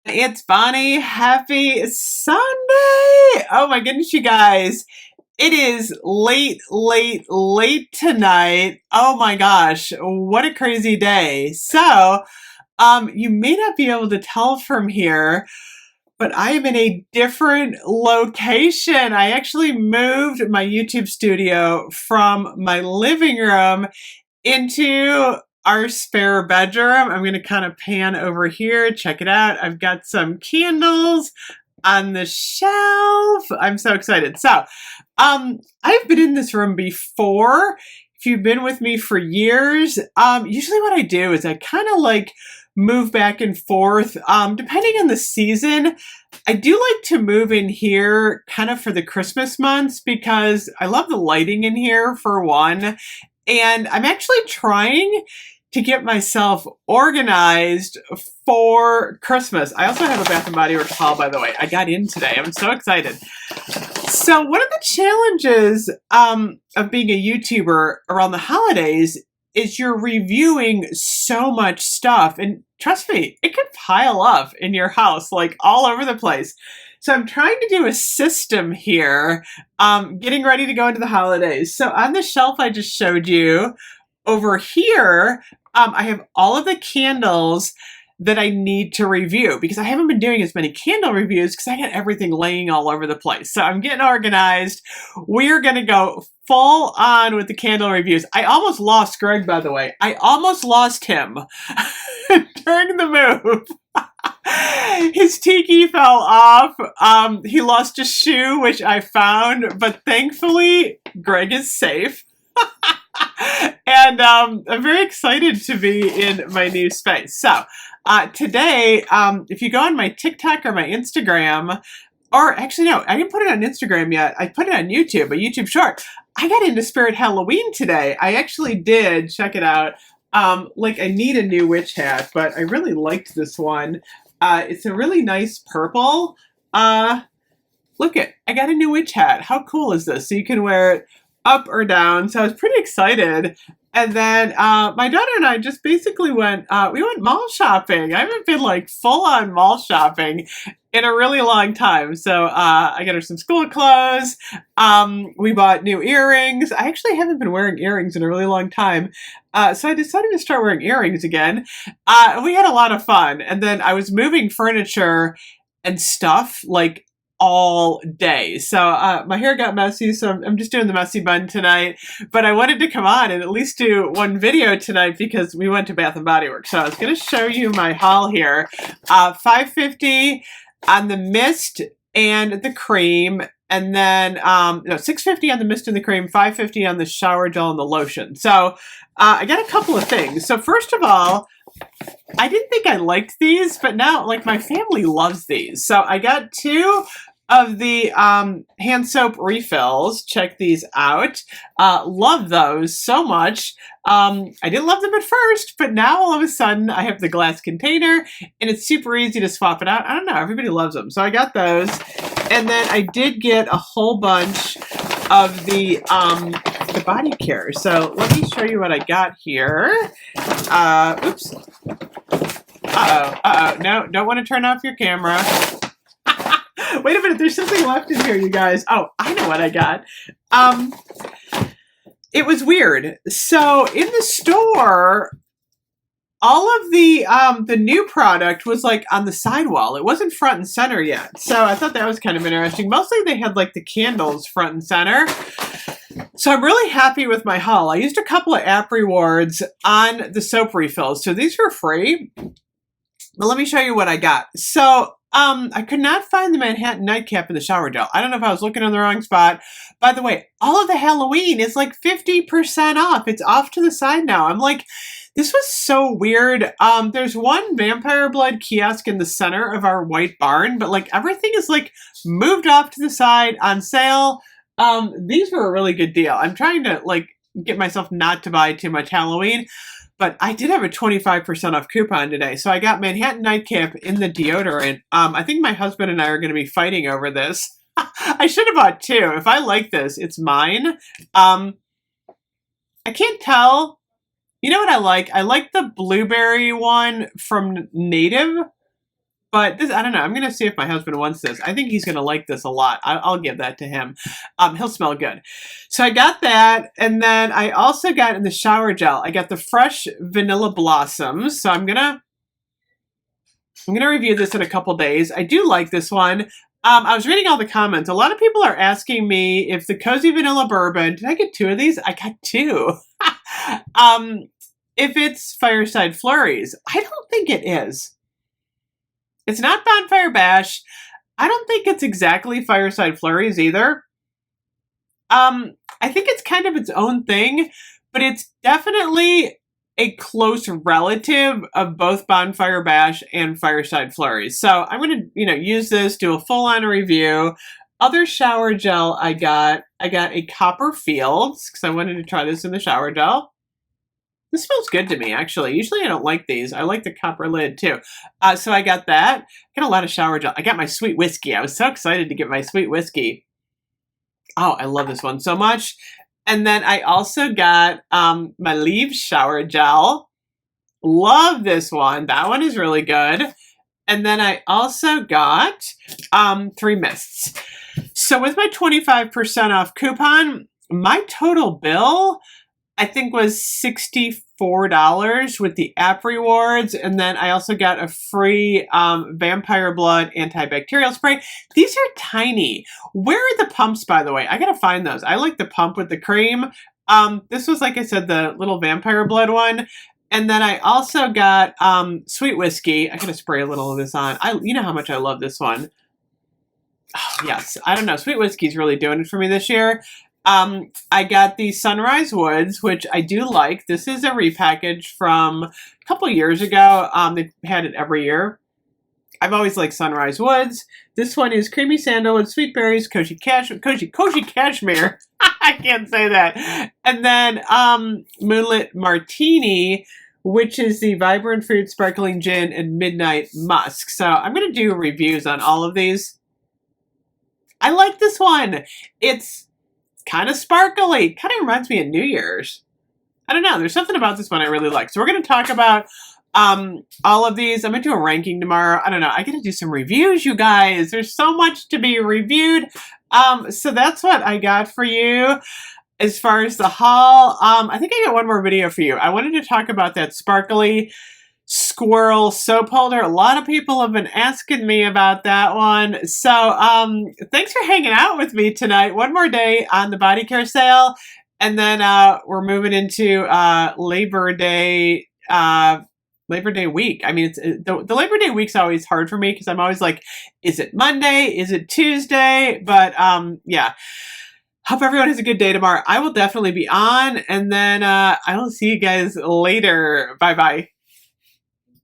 It's Bonnie. Happy Sunday. Oh my goodness, you guys. It is late, late, late tonight. Oh my gosh, what a crazy day. You may not be able to tell from here, but I am in a different location. I actually moved my YouTube studio from my living room into our spare bedroom. I'm going to kind of pan over here. Check it out. I've got some candles on the shelf. I'm so excited. I've been in this room before. If you've been with me for years, usually what I do is I kind of like move back and forth, depending on the season. I do like to move in here kind of for the Christmas months because I love the lighting in here for one. And I'm actually trying to get myself organized for Christmas. I also have a Bath and Body Works haul, by the way. I got in today. I'm so excited. So one of the challenges of being a YouTuber around the holidays is you're reviewing so much stuff. And trust me, it can pile up in your house, like all over the place. So I'm trying to do a system here, getting ready to go into the holidays. So on the shelf I just showed you, over here, I have all of the candles that I need to review because I haven't been doing as many candle reviews because I got everything laying all over the place. So I'm getting organized. We're going to go full on with the candle reviews. I almost lost Greg, by the way. I almost lost him during the move. His tiki fell off. He lost a shoe, which I found, but thankfully Greg is safe. And I'm very excited to be in my new space. Today, if you go on my TikTok or my Instagram, or actually no, I didn't put it on Instagram yet. I put it on YouTube, a YouTube short. I got into Spirit Halloween today. I actually did. Check it out. I need a new witch hat, but I really liked this one. It's a really nice purple. Look it, I got a new witch hat. How cool is this? So you can wear it up or down. So I was pretty excited. And then my daughter and I just basically went mall shopping. I haven't been like full on mall shopping in a really long time. So I got her some school clothes. We bought new earrings. I actually haven't been wearing earrings in a really long time. So I decided to start wearing earrings again. We had a lot of fun. And then I was moving furniture and stuff like all day. So my hair got messy, so I'm just doing the messy bun tonight. But I wanted to come on and at least do one video tonight because we went to Bath and Body Works. So I was going to show you my haul here. $5.50 on the mist and the cream. And then, $6.50 on the mist and the cream, $5.50 on the shower gel and the lotion. So I got a couple of things. So first of all, I didn't think I liked these, but now, like, my family loves these. So I got two of the hand soap refills. Check these out. Love those so much. I didn't love them at first, but now all of a sudden I have the glass container and it's super easy to swap it out. I don't know, everybody loves them. So I got those. And then I did get a whole bunch of the body care. So let me show you what I got here. Oops. No, don't want to turn off your camera. Wait a minute, there's something left in here, you guys. Oh, I know what I got. It was weird. So in the store, all of the new product was like on the sidewall. It wasn't front and center yet. So I thought that was kind of interesting. Mostly they had like the candles front and center. So I'm really happy with my haul. I used a couple of app rewards on the soap refills. So these were free. But let me show you what I got. So I could not find the Manhattan nightcap in the shower gel. I don't know if I was looking in the wrong spot. By the way, all of the Halloween is like 50% off. It's off to the side now. I'm like, this was so weird. There's one vampire blood kiosk in the center of our white barn, but like everything is like moved off to the side on sale. These were a really good deal. I'm trying to like get myself not to buy too much Halloween, but I did have a 25% off coupon today. So I got Manhattan Nightcap in the deodorant. I think my husband and I are going to be fighting over this. I should have bought two. If I like this, it's mine. I can't tell. You know what I like? I like the blueberry one from Native, But this, I don't know. I'm going to see if my husband wants this. I think he's going to like this a lot. I'll give that to him. He'll smell good. So I got that. And then I also got in the shower gel, I got the Fresh Vanilla Blossoms. So I'm going to review this in a couple days. I do like this one. I was reading all the comments. A lot of people are asking me if the Cozy Vanilla Bourbon, did I get 2 of these? I got 2. If it's Fireside Flurries. I don't think it is. It's not Bonfire Bash. I don't think it's exactly Fireside Flurries either. I think it's kind of its own thing, but it's definitely a close relative of both Bonfire Bash and Fireside Flurries. So I'm going to, use this, do a full-on review. Other shower gel I got a Copperfields because I wanted to try this in the shower gel. This smells good to me, actually. Usually I don't like these. I like the copper lid, too. So I got that. I got a lot of shower gel. I got my Sweet Whiskey. I was so excited to get my Sweet Whiskey. Oh, I love this one so much. And then I also got my Leaves shower gel. Love this one. That one is really good. And then I also got 3 mists. So with my 25% off coupon, my total bill, I think, was $64 with the app rewards. And then I also got a free Vampire Blood antibacterial spray. These are tiny. Where are the pumps, by the way? I gotta find those. I like the pump with the cream. This was, like I said, the little Vampire Blood one. And then I also got Sweet Whiskey. I gotta spray a little of this on. You know how much I love this one. Oh, yes, I don't know. Sweet Whiskey's really doing it for me this year. I got the Sunrise Woods, which I do like. This is a repackage from a couple years ago. They've had it every year. I've always liked Sunrise Woods. This one is Creamy Sandalwood, Sweet Berries, Koji Cashmere. I can't say that. And then Moonlit Martini, which is the Vibrant Fruit Sparkling Gin and Midnight Musk. So I'm going to do reviews on all of these. I like this one. It's kind of sparkly. Kind of reminds me of New Year's. I don't know. There's something about this one I really like. So we're going to talk about all of these. I'm going to do a ranking tomorrow. I don't know. I get to do some reviews, you guys. There's so much to be reviewed. So that's what I got for you as far as the haul. I think I got one more video for you. I wanted to talk about that sparkly squirrel soap holder. A lot of people have been asking me about that one. So thanks for hanging out with me tonight. One more day on the body care sale. And then we're moving into Labor Day week. I mean, the Labor Day week's always hard for me because I'm always like, is it Monday? Is it Tuesday? But yeah. Hope everyone has a good day tomorrow. I will definitely be on. And then I will see you guys later. Bye-bye.